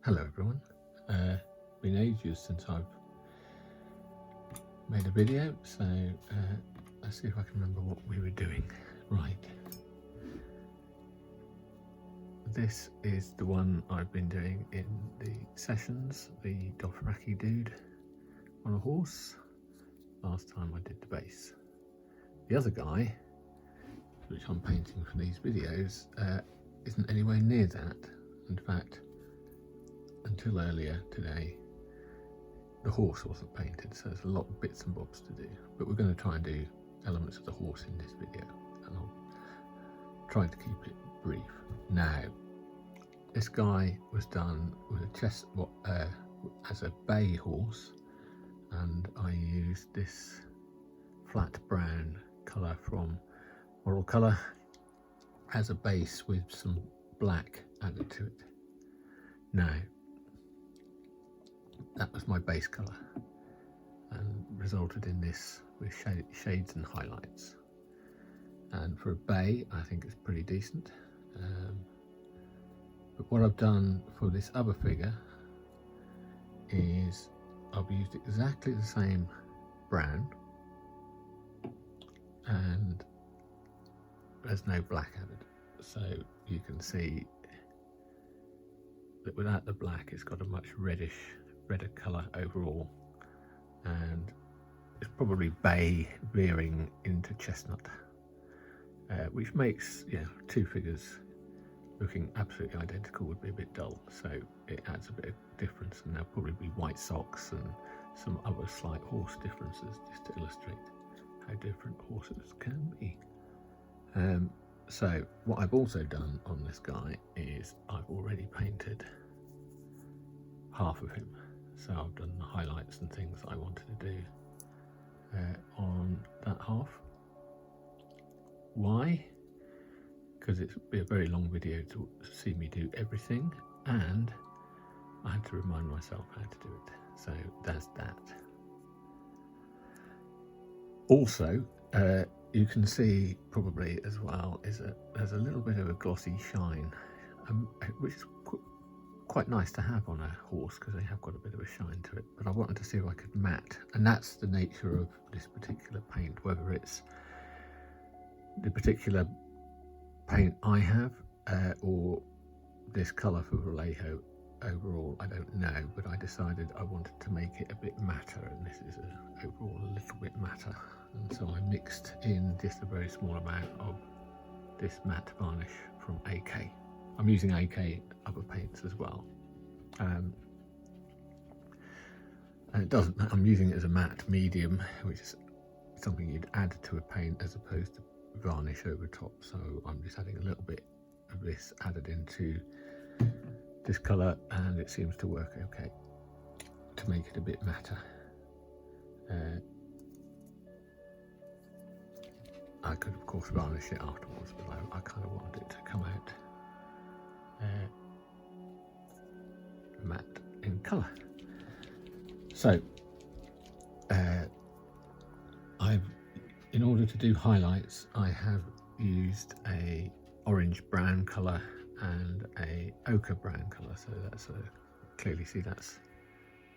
Hello everyone, been ages since I've made a video, so let's see if I can remember what we were doing. Right, this is the one I've been doing in the sessions, the Dothraki dude on a horse. Last time I did the base. The other guy, which I'm painting for these videos, isn't anywhere near that. In fact, until earlier today, the horse wasn't painted, so there's a lot of bits and bobs to do. But we're going to try and do elements of the horse in this video, and I'll try to keep it brief. Now, this guy was done with a chest, as a bay horse, and I used this flat brown colour from Moral Colour as a base with some black added to it. Now, that was my base colour and resulted in this with shades and highlights. And for a bay, I think it's pretty decent. But what I've done for this other figure is I've used exactly the same brown, and there's no black added. So you can see that without the black, it's got a much redder colour overall, and it's probably bay veering into chestnut, which makes two figures looking absolutely identical would be a bit dull, so it adds a bit of difference, and there'll probably be white socks and some other slight horse differences just to illustrate how different horses can be. So what I've also done on this guy is I've already painted half of him. So I've done the highlights and things I wanted to do on that half. Why? Because it'd be a very long video to see me do everything, and I had to remind myself how to do it. So that's that. Also, you can see probably as well there's a little bit of a glossy shine, which is quite nice to have on a horse because they have got a bit of a shine to it. But I wanted to see if I could matte, and that's the nature of this particular paint. Whether it's the particular paint I have or this colour for Vallejo overall, I don't know, but I decided I wanted to make it a bit matter, and this is overall a little bit matter, and so I mixed in just a very small amount of this matte varnish from AK. I'm using AK other paints as well, and it doesn't. I'm using it as a matte medium, which is something you'd add to a paint as opposed to varnish over top. So I'm just adding a little bit of this added into this colour, and it seems to work okay to make it a bit matter. I could of course varnish it afterwards, but I kind of wanted it to come out matte in colour. So in order to do highlights, I have used a orange brown colour and a ochre brown colour, so that's clearly see that's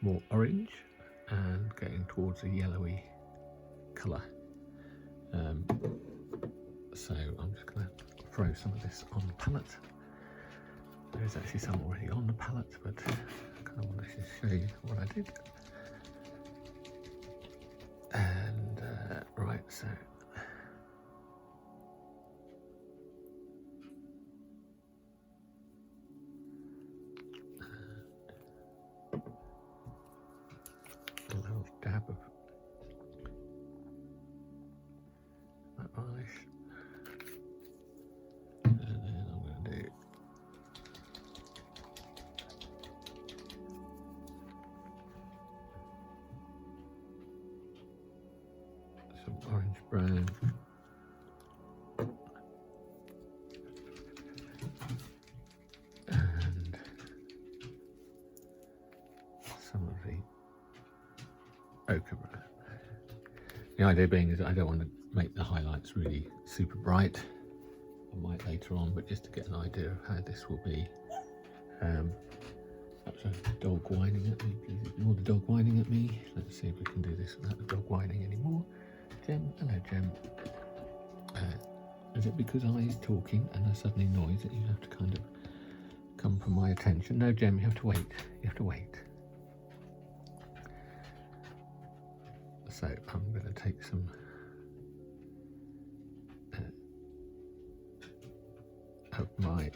more orange and getting towards a yellowy colour. So I'm just going to throw some of this on the palette. There is actually some already on the palette, but I kind of want to show you what I did. And right, so a little dab of that varnish, and then I'm going to do some orange brown, and some of the ochre brown. The idea being is that I don't want to make the highlights really super bright. I might later on, but just to get an idea of how this will be That's a dog whining at me. Please ignore the dog whining at me. Let's see if we can do this without the dog whining anymore. Gem, hello Gem. Is it because I is talking and there's suddenly noise that you have to kind of come from my attention? No, Gem, you have to wait. You have to wait. So I'm going to take some of my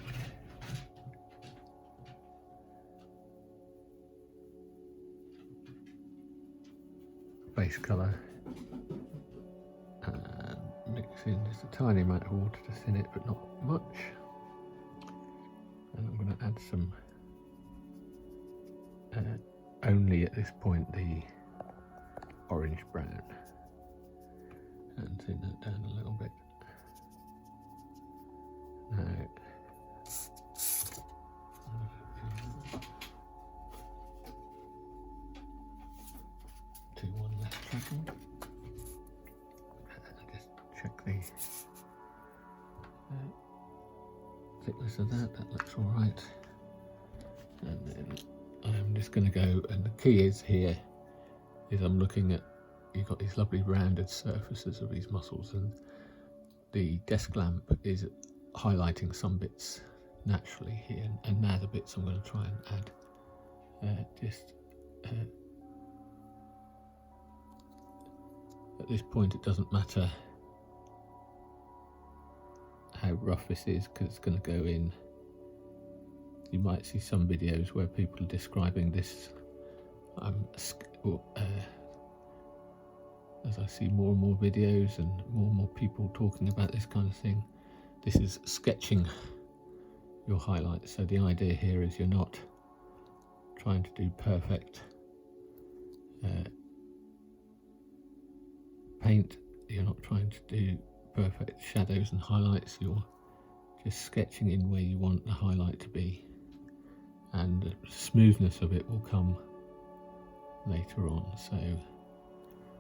base colour and mix in just a tiny amount of water to thin it, but not much. And I'm going to add some, only at this point, the orange brown, and thin that down a little bit. Now, do one less tracking. Just check the thickness of that. That looks all right. And then I'm just going to go, and the key is here, is I'm looking at, you've got these lovely rounded surfaces of these muscles, and the desk lamp is highlighting some bits naturally here, and now the bits I'm going to try and add at this point. It doesn't matter how rough this is because it's going to go in. You might see some videos where people are describing this. As I see more and more videos and more people talking about this kind of thing, this is sketching your highlights. So the idea here is you're not trying to do perfect paint, you're not trying to do perfect shadows and highlights, you're just sketching in where you want the highlight to be, and the smoothness of it will come later on. So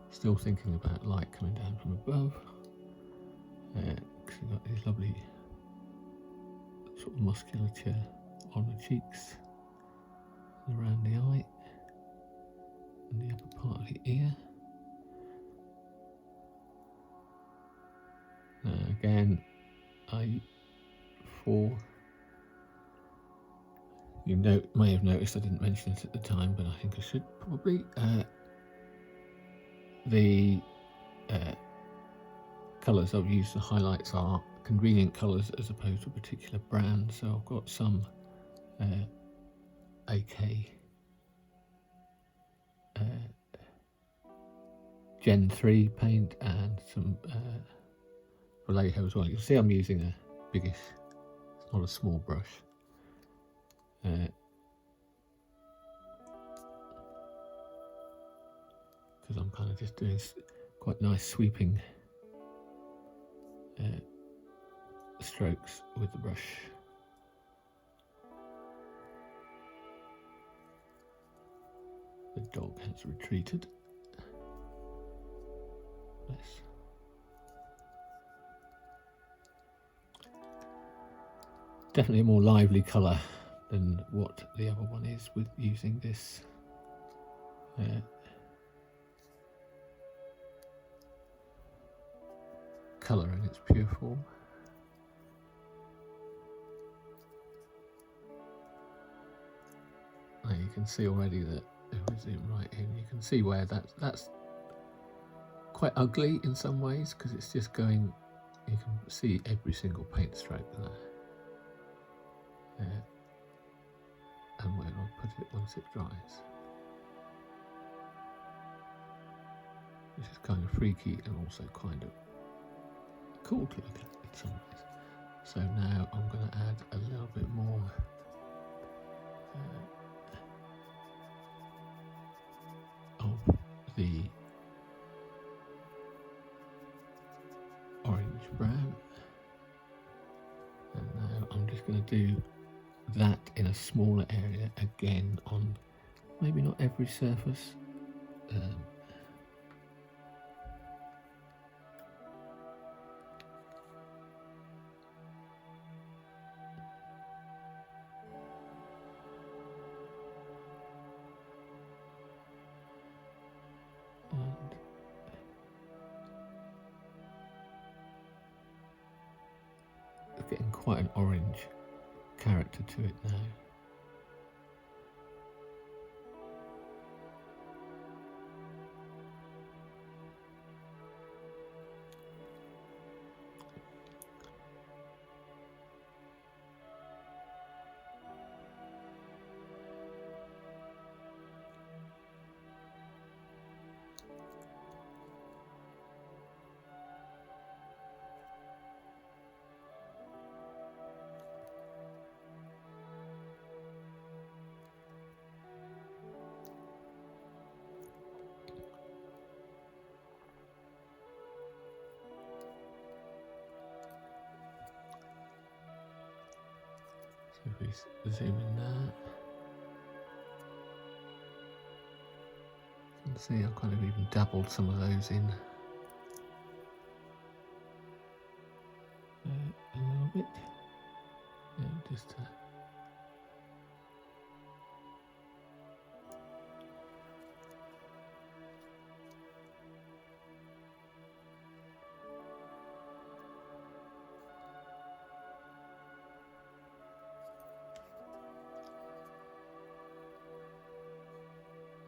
still thinking about light coming down from above, because you've got these lovely sort of musculature on the cheeks and around the eye and the upper part of the ear. Again, you may have noticed I didn't mention it at the time, but I think I should probably. The colours I've used for highlights are convenient colours as opposed to a particular brand. So I've got some AK Gen 3 paint and some Vallejo as well. You'll see I'm using a biggish, it's not a small brush. Because I'm kind of just doing quite nice sweeping strokes with the brush. The dog has retreated. Bless. Definitely a more lively colour than what the other one is with using this colour in its pure form. Now you can see already that if we zoom right in, you can see where that's quite ugly in some ways, because it's just going, you can see every single paint stroke there. And where I'll put it once it dries, which is kind of freaky and also kind of cool to look at in some ways. So now I'm going to add a little bit more of the orange brown, and now I'm just going to do that in a smaller area again on maybe not every surface. getting quite an orange character to it now. If we zoom in there, you can see I've kind of even dabbled some of those in a little bit. Yeah, just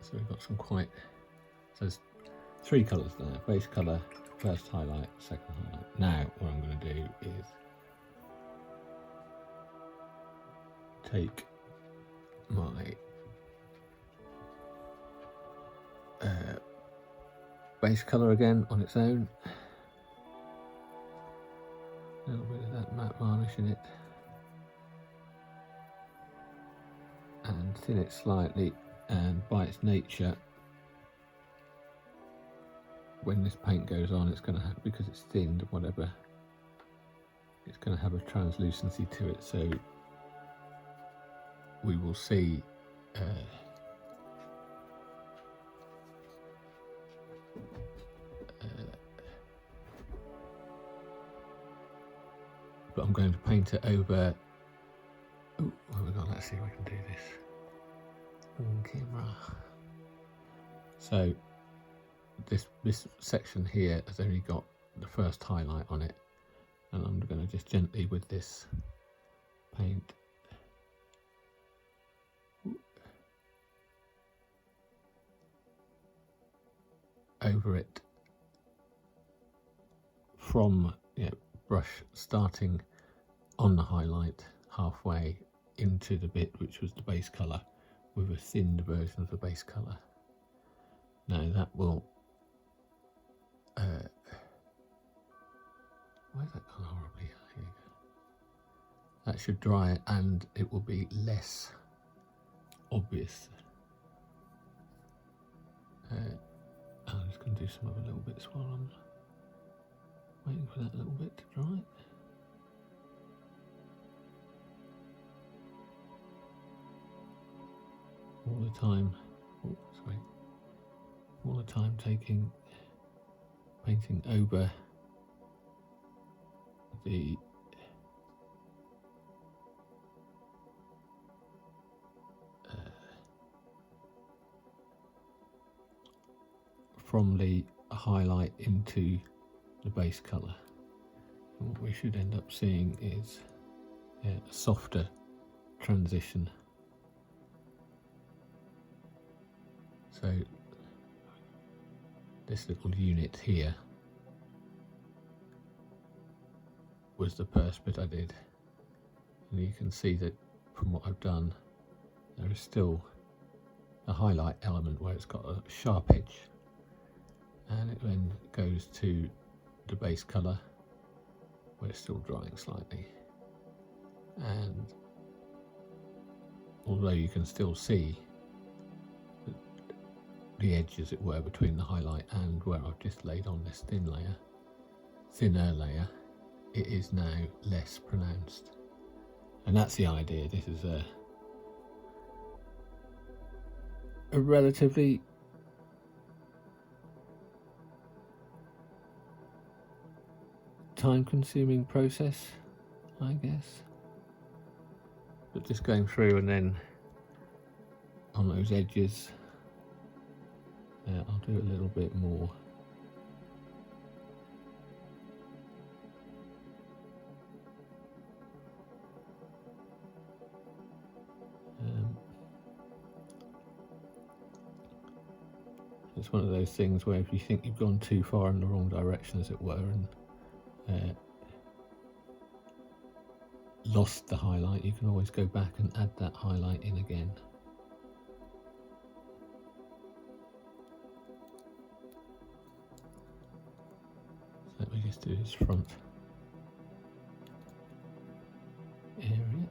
so we've got some quite, so there's three colours there: base colour, first highlight, second highlight. Now what I'm going to do is take my base colour again on its own, a little bit of that matte varnish in it, and thin it slightly. And by its nature, when this paint goes on, it's going to have, because it's thinned, whatever, it's going to have a translucency to it, so we will see but I'm going to paint it over. Oh, hold on, let's see if we can do this on camera. So this section here has only got the first highlight on it, and I'm going to just gently with this paint over it from brush starting on the highlight halfway into the bit which was the base colour with a thinned version of the base colour. Now that will where's that gone horribly? Here you go. That should dry and it will be less obvious. I'm just going to do some other little bits while I'm waiting for that little bit to dry. All the time, all the time painting over the from the highlight into the base colour. And what we should end up seeing is a softer transition. So this little unit here was the first bit I did, and you can see that from what I've done there is still a highlight element where it's got a sharp edge, and it then goes to the base colour where it's still drying slightly, and although you can still see the edge, as it were, between the highlight and where I've just laid on this thinner layer, it is now less pronounced. And that's the idea. This is a relatively time-consuming process, I guess, but just going through and then on those edges I'll do a little bit more. It's one of those things where if you think you've gone too far in the wrong direction, as it were, and lost the highlight, you can always go back and add that highlight in again. So let me just do this front area.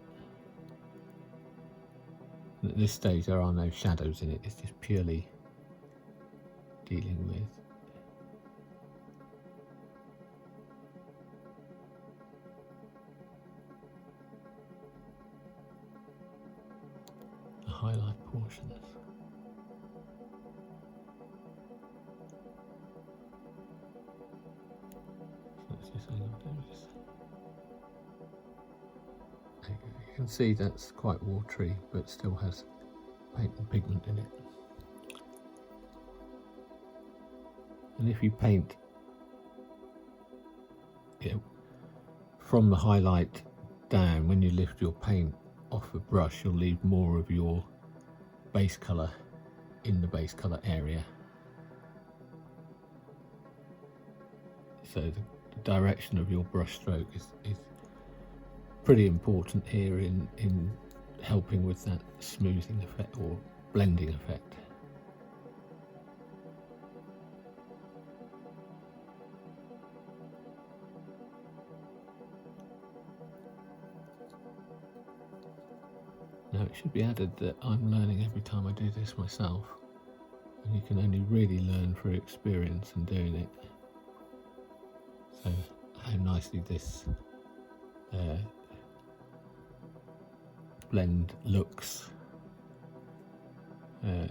And at this stage there are no shadows in it, it's just purely dealing with the highlight portions. So let's just do this. You can see that's quite watery, but still has paint and pigment in it. And if you paint from the highlight down, when you lift your paint off the brush, you'll leave more of your base colour in the base colour area. So the direction of your brush stroke is pretty important here in helping with that smoothing effect or blending effect. Now it should be added that I'm learning every time I do this myself, and you can only really learn through experience and doing it. So how nicely this blend looks. The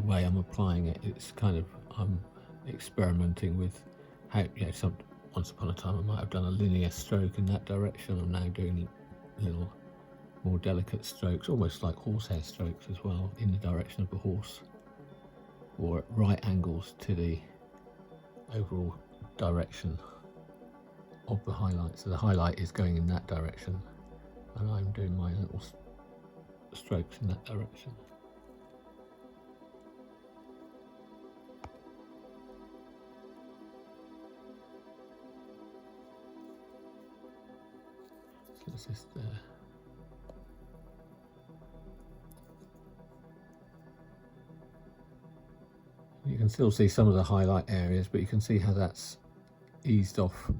way I'm applying it, it's kind of, I'm experimenting with how, once upon a time I might have done a linear stroke in that direction. I'm now doing little more delicate strokes, almost like horsehair strokes as well, in the direction of the horse, or at right angles to the overall direction of the highlight. So the highlight is going in that direction and I'm doing my little strokes in that direction. So let's just you can still see some of the highlight areas, but you can see how that's eased off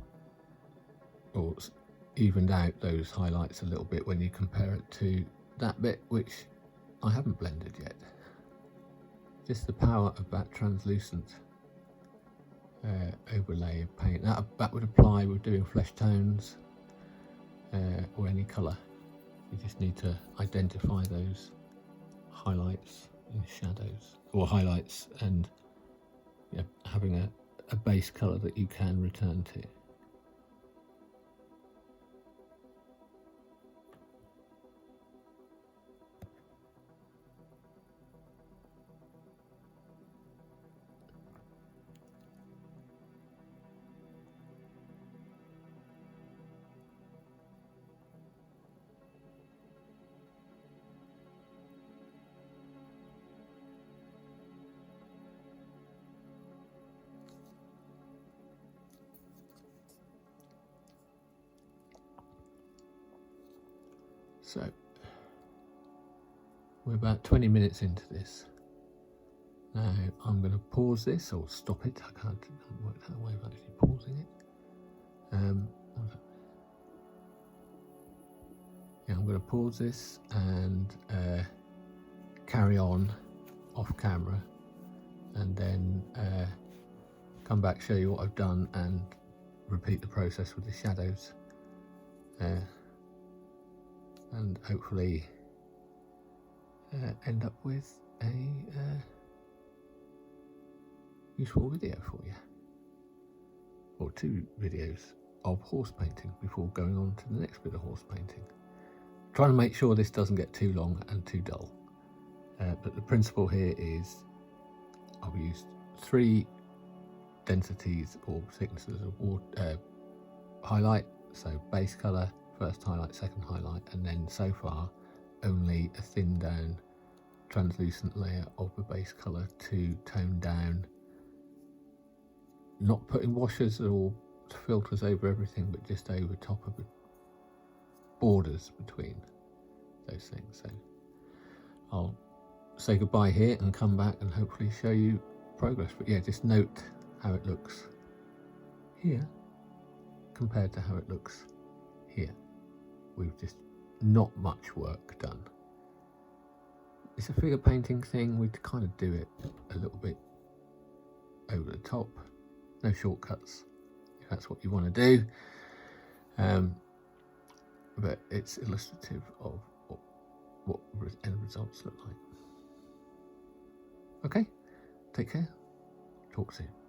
or evened out those highlights a little bit when you compare it to that bit which I haven't blended yet. Just the power of that translucent overlay of paint. That would apply with doing flesh tones or any colour. You just need to identify those highlights and shadows, or highlights, and having a base colour that you can return to. So we're about 20 minutes into this. Now I'm going to pause this or stop it. I can't work out a way of actually pausing it. I'm going to pause this and carry on off camera, and then come back, show you what I've done, and repeat the process with the shadows. And hopefully end up with a useful video for you, or 2 videos of horse painting before going on to the next bit of horse painting. Trying to make sure this doesn't get too long and too dull, but the principle here is I've used 3 densities or thicknesses of highlight, so base colour, first highlight, second highlight, and then so far only a thin down translucent layer of the base colour to tone down, not putting washers or filters over everything, but just over top of the borders between those things. So I'll say goodbye here and come back and hopefully show you progress. But yeah, just note how it looks here compared to how it looks here. We've just not much work done. It's a figure painting thing. We kind of do it a little bit over the top. No shortcuts if that's what you want to do. But it's illustrative of what end results look like. Okay, take care. Talk soon.